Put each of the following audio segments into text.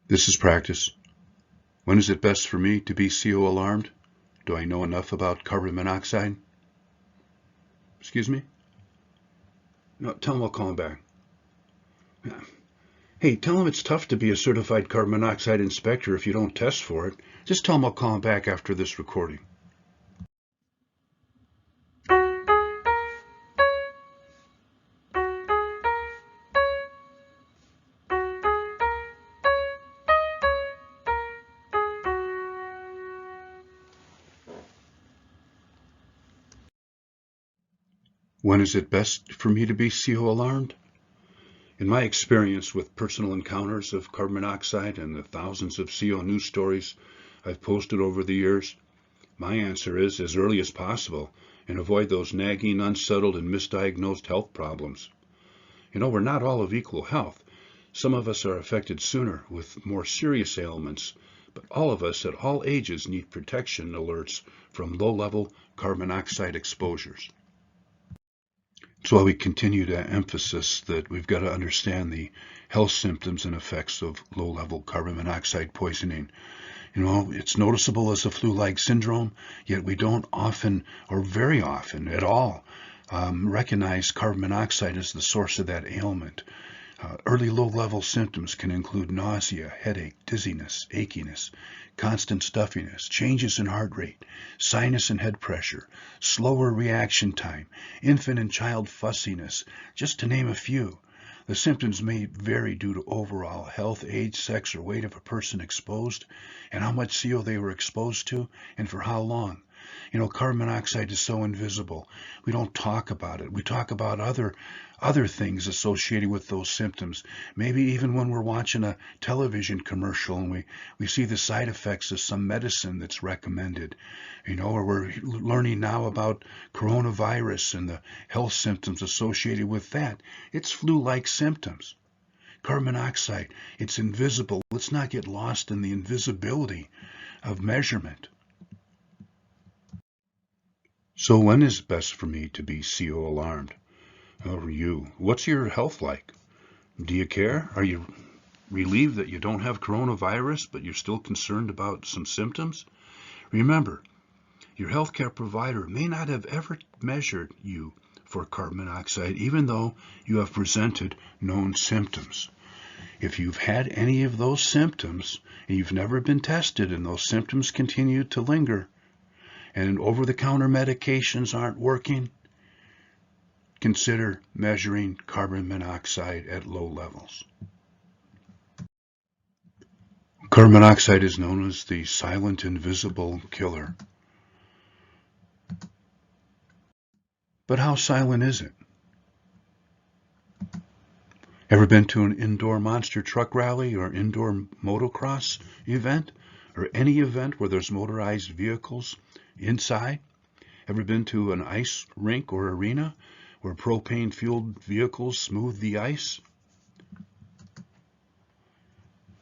This is practice. When is it best for me to be CO alarmed? Do I know enough about carbon monoxide? Excuse me? No, tell him I'll call him back. Hey, tell him it's tough to be a certified carbon monoxide inspector if you don't test for it. Just tell him I'll call him back after this recording. When is it best for me to be CO alarmed? In my experience with personal encounters of carbon monoxide and the thousands of CO news stories I've posted over the years, my answer is as early as possible and avoid those nagging, unsettled, and misdiagnosed health problems. You know, we're not all of equal health. Some of us are affected sooner with more serious ailments, but all of us at all ages need protection alerts from low-level carbon monoxide exposures. That's why we continue to emphasize that we've got to understand the health symptoms and effects of low-level carbon monoxide poisoning. You know, it's noticeable as a flu-like syndrome, yet we don't often, or very often at all, recognize carbon monoxide as the source of that ailment. Early low-level symptoms can include nausea, headache, dizziness, achiness, constant stuffiness, changes in heart rate, sinus and head pressure, slower reaction time, infant and child fussiness, just to name a few. The symptoms may vary due to overall health, age, sex, or weight of a person exposed, and how much CO they were exposed to, and for how long. You know, carbon monoxide is so invisible. We don't talk about it. We talk about other things associated with those symptoms. Maybe even when we're watching a television commercial and we see the side effects of some medicine that's recommended, you know, or we're learning now about coronavirus and the health symptoms associated with that. It's flu-like symptoms. Carbon monoxide, it's invisible. Let's not get lost in the invisibility of measurement. So when is it best for me to be CO alarmed? Or you? What's your health like? Do you care? Are you relieved that you don't have coronavirus, but you're still concerned about some symptoms? Remember, your healthcare provider may not have ever measured you for carbon monoxide, even though you have presented known symptoms. If you've had any of those symptoms and you've never been tested and those symptoms continue to linger, and over-the-counter medications aren't working, consider measuring carbon monoxide at low levels. Carbon monoxide is known as the silent, invisible killer. But how silent is it? Ever been to an indoor monster truck rally or indoor motocross event? Or any event where there's motorized vehicles inside? Ever been to an ice rink or arena where propane-fueled vehicles smooth the ice?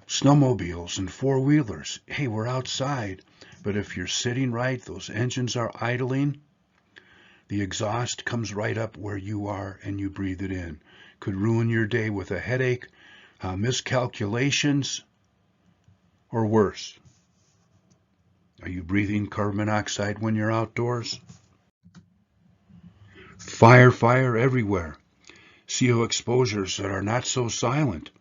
Snowmobiles and four-wheelers. Hey, we're outside, but if you're sitting right, those engines are idling, the exhaust comes right up where you are and you breathe it in. Could ruin your day with a headache, miscalculations, or worse. Are you breathing carbon monoxide when you're outdoors? Fire everywhere. CO exposures that are not so silent.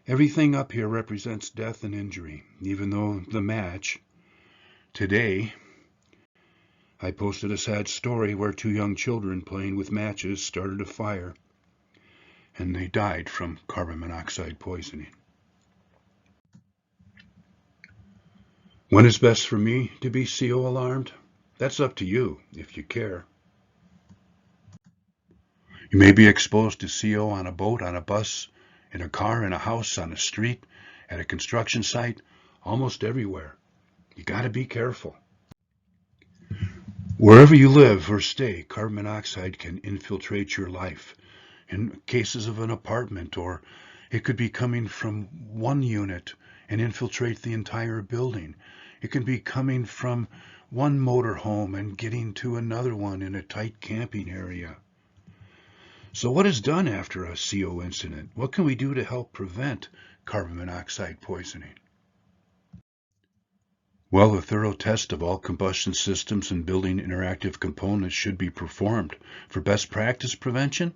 Everything up here represents death and injury, even though the match. Today, I posted a sad story where two young children playing with matches started a fire, and they died from carbon monoxide poisoning. When is best for me to be CO alarmed? That's up to you, if you care. You may be exposed to CO on a boat, on a bus, in a car, in a house, on a street, at a construction site, almost everywhere. You got to be careful. Wherever you live or stay, carbon monoxide can infiltrate your life. In cases of an apartment, or it could be coming from one unit and infiltrate the entire building. It can be coming from one motorhome and getting to another one in a tight camping area. So what is done after a CO incident? What can we do to help prevent carbon monoxide poisoning? Well, a thorough test of all combustion systems and building interactive components should be performed for best practice prevention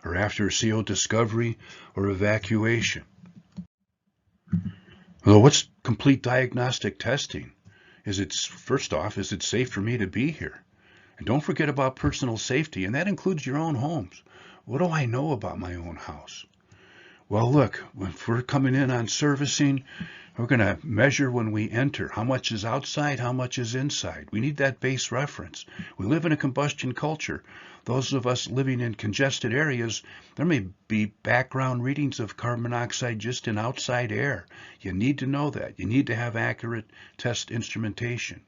or after CO discovery or evacuation. Well, what's complete diagnostic testing? First off, is it safe for me to be here? And don't forget about personal safety, and that includes your own homes. What do I know about my own house? Well, look, if we're coming in on servicing, we're going to measure when we enter. How much is outside? How much is inside? We need that base reference. We live in a combustion culture. Those of us living in congested areas, there may be background readings of carbon monoxide just in outside air. You need to know that. You need to have accurate test instrumentation.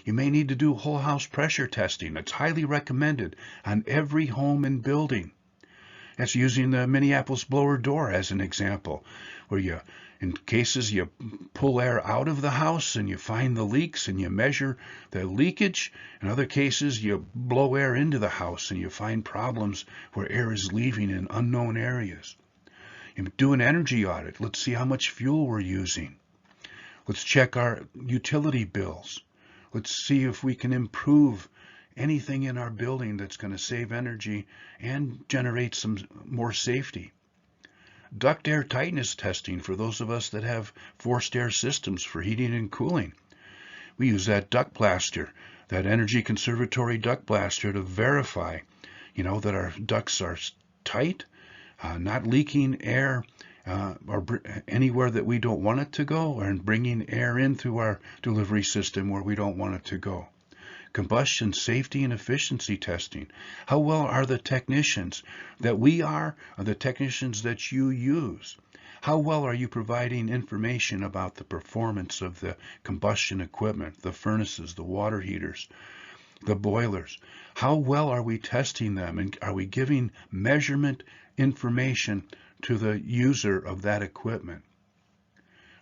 You may need to do whole house pressure testing. It's highly recommended on every home and building. That's using the Minneapolis blower door as an example, where in cases you pull air out of the house and you find the leaks and you measure the leakage. In other cases, you blow air into the house and you find problems where air is leaving in unknown areas. You do an energy audit. Let's see how much fuel we're using. Let's check our utility bills. Let's see if we can improve anything in our building that's going to save energy and generate some more safety. Duct air tightness testing for those of us that have forced air systems for heating and cooling. We use that duct blaster, that energy conservatory duct blaster, to verify, that our ducts are tight, not leaking air or anywhere that we don't want it to go, and bringing air in through our delivery system where we don't want it to go. Combustion safety and efficiency testing. How well are the technicians that we are the technicians that you use? How well are you providing information about the performance of the combustion equipment, the furnaces, the water heaters, the boilers? How well are we testing them, and are we giving measurement information to the user of that equipment?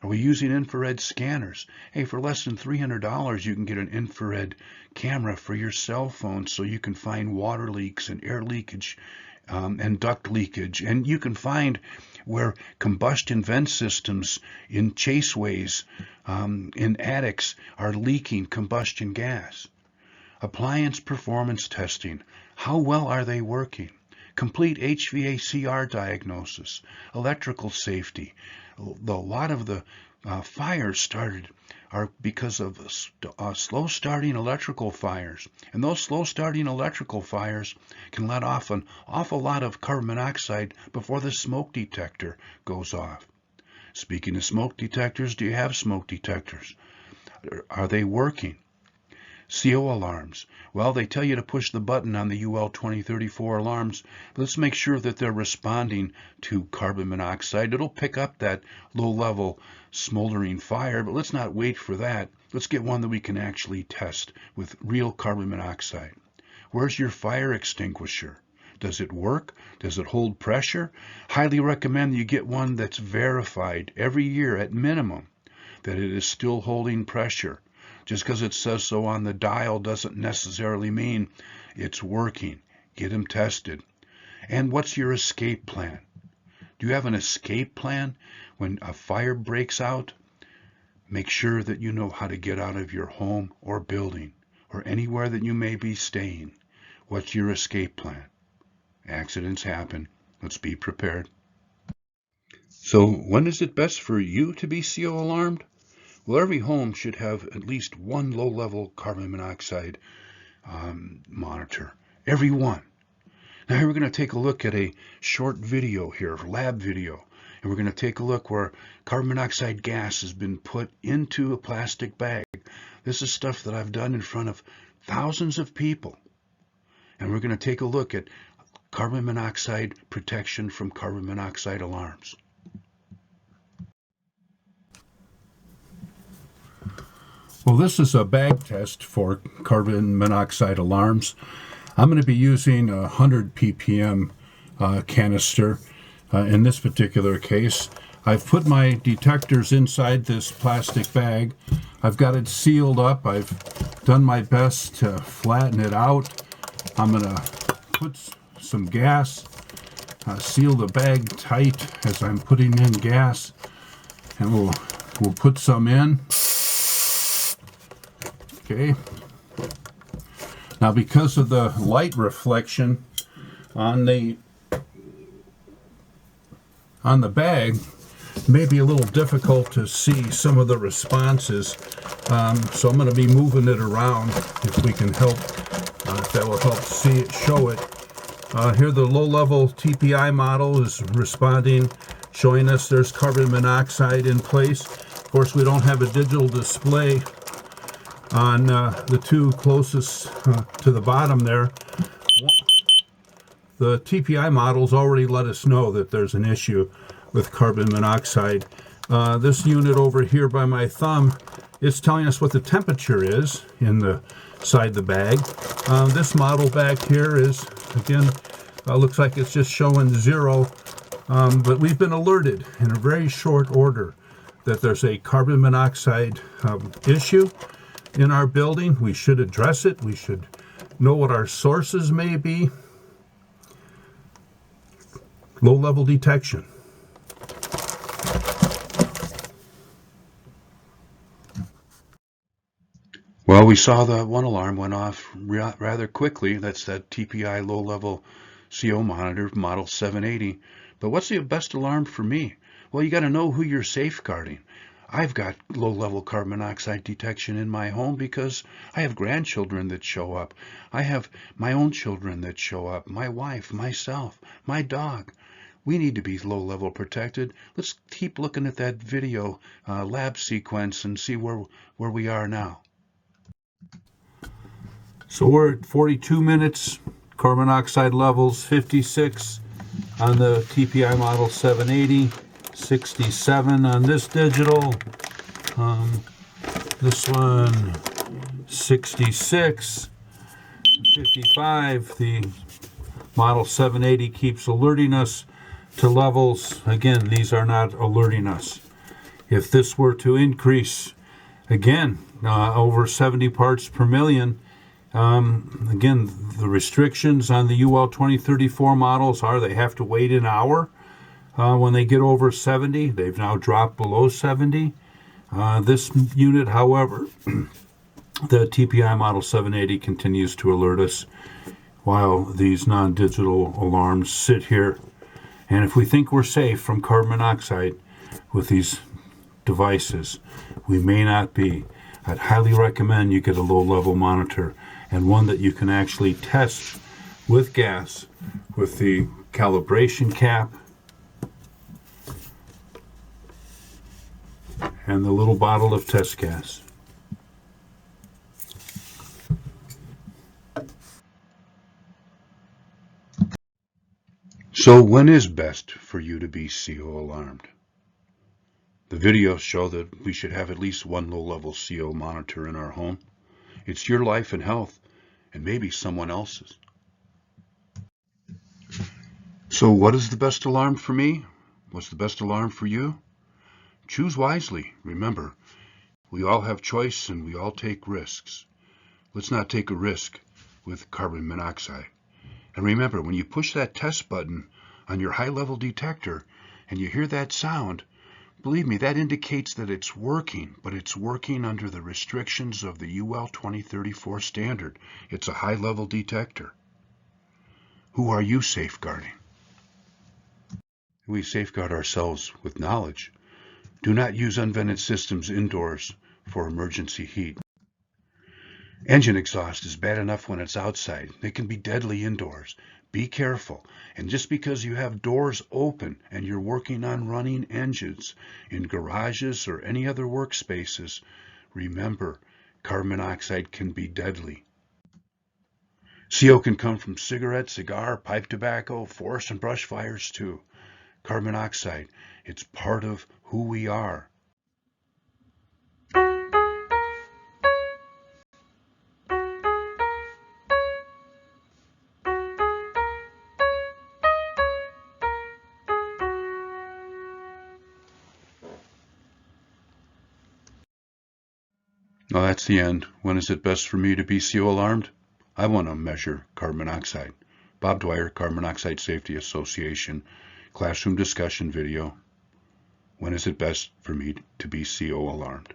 Are we using infrared scanners? Hey, for less than $300, you can get an infrared camera for your cell phone so you can find water leaks and air leakage and duct leakage. And you can find where combustion vent systems in chaseways, in attics, are leaking combustion gas. Appliance performance testing. How well are they working? Complete HVACR diagnosis, electrical safety. A lot of the fires are because of slow starting electrical fires. And those slow starting electrical fires can let off an awful lot of carbon monoxide before the smoke detector goes off. Speaking of smoke detectors, do you have smoke detectors? Are they working? CO alarms. Well, they tell you to push the button on the UL 2034 alarms. Let's make sure that they're responding to carbon monoxide. It'll pick up that low-level smoldering fire, but let's not wait for that. Let's get one that we can actually test with real carbon monoxide. Where's your fire extinguisher? Does it work? Does it hold pressure? Highly recommend you get one that's verified every year at minimum that it is still holding pressure. Just because it says so on the dial doesn't necessarily mean it's working. Get them tested. And what's your escape plan? Do you have an escape plan when a fire breaks out? Make sure that you know how to get out of your home or building or anywhere that you may be staying. What's your escape plan? Accidents happen. Let's be prepared. So when is it best for you to be CO alarmed? Well, every home should have at least one low-level carbon monoxide monitor. Every one. Now here we're going to take a look at a short video here, lab video. And we're going to take a look where carbon monoxide gas has been put into a plastic bag. This is stuff that I've done in front of thousands of people. And we're going to take a look at carbon monoxide protection from carbon monoxide alarms. Well, this is a bag test for carbon monoxide alarms. I'm going to be using a 100 ppm canister in this particular case. I've put my detectors inside this plastic bag. I've got it sealed up. I've done my best to flatten it out. I'm going to put some gas, seal the bag tight as I'm putting in gas. And we'll put some in. Okay. Now, because of the light reflection on the bag, it may be a little difficult to see some of the responses. So I'm going to be moving it around if we can help, if that will help see it, show it. Here the low-level TPI model is responding, showing us there's carbon monoxide in place. Of course, we don't have a digital display on the two closest to the bottom there. The TPI models already let us know that there's an issue with carbon monoxide. This unit over here by my thumb is telling us what the temperature is inside the bag. This model back here is, again, looks like it's just showing 0, but we've been alerted in a very short order that there's a carbon monoxide issue in our building. We should address it. We should know what our sources may be. Low-level detection. Well, we saw the one alarm went off rather quickly. That's that TPI low-level CO monitor, model 780. But what's the best alarm for me? Well, you got to know who you're safeguarding. I've got low-level carbon monoxide detection in my home because I have grandchildren that show up. I have my own children that show up, my wife, myself, my dog. We need to be low-level protected. Let's keep looking at that video lab sequence and see where we are now. So we're at 42 minutes, carbon monoxide levels 56 on the TPI model 780, 67 on this digital, this one 66, 55. The model 780 keeps alerting us to levels. Again, these are not alerting us. If this were to increase again over 70 parts per million, again, the restrictions on the UL 2034 models are they have to wait an hour when they get over 70. They've now dropped below 70. This unit, however, the TPI model 780 continues to alert us while these non-digital alarms sit here. And if we think we're safe from carbon monoxide with these devices, we may not be. I'd highly recommend you get a low-level monitor, and one that you can actually test with gas with the calibration cap and the little bottle of test gas. So when is best for you to be CO alarmed? The videos show that we should have at least one low-level CO monitor in our home. It's your life and health, and maybe someone else's. So what is the best alarm for me? What's the best alarm for you? Choose wisely. Remember, we all have choice and we all take risks. Let's not take a risk with carbon monoxide. And remember, when you push that test button on your high-level detector and you hear that sound, believe me, that indicates that it's working, but it's working under the restrictions of the UL 2034 standard. It's a high-level detector. Who are you safeguarding? We safeguard ourselves with knowledge. Do not use unvented systems indoors for emergency heat. Engine exhaust is bad enough when it's outside. It can be deadly indoors. Be careful. And just because you have doors open and you're working on running engines in garages or any other workspaces, remember, carbon monoxide can be deadly. CO can come from cigarette, cigar, pipe tobacco, forest and brush fires too. Carbon monoxide, it's part of who we are. Well, that's the end. When is it best for me to be CO alarmed? I want to measure carbon monoxide. Bob Dwyer, Carbon Monoxide Safety Association, classroom discussion video. When is it best for me to be CO alarmed?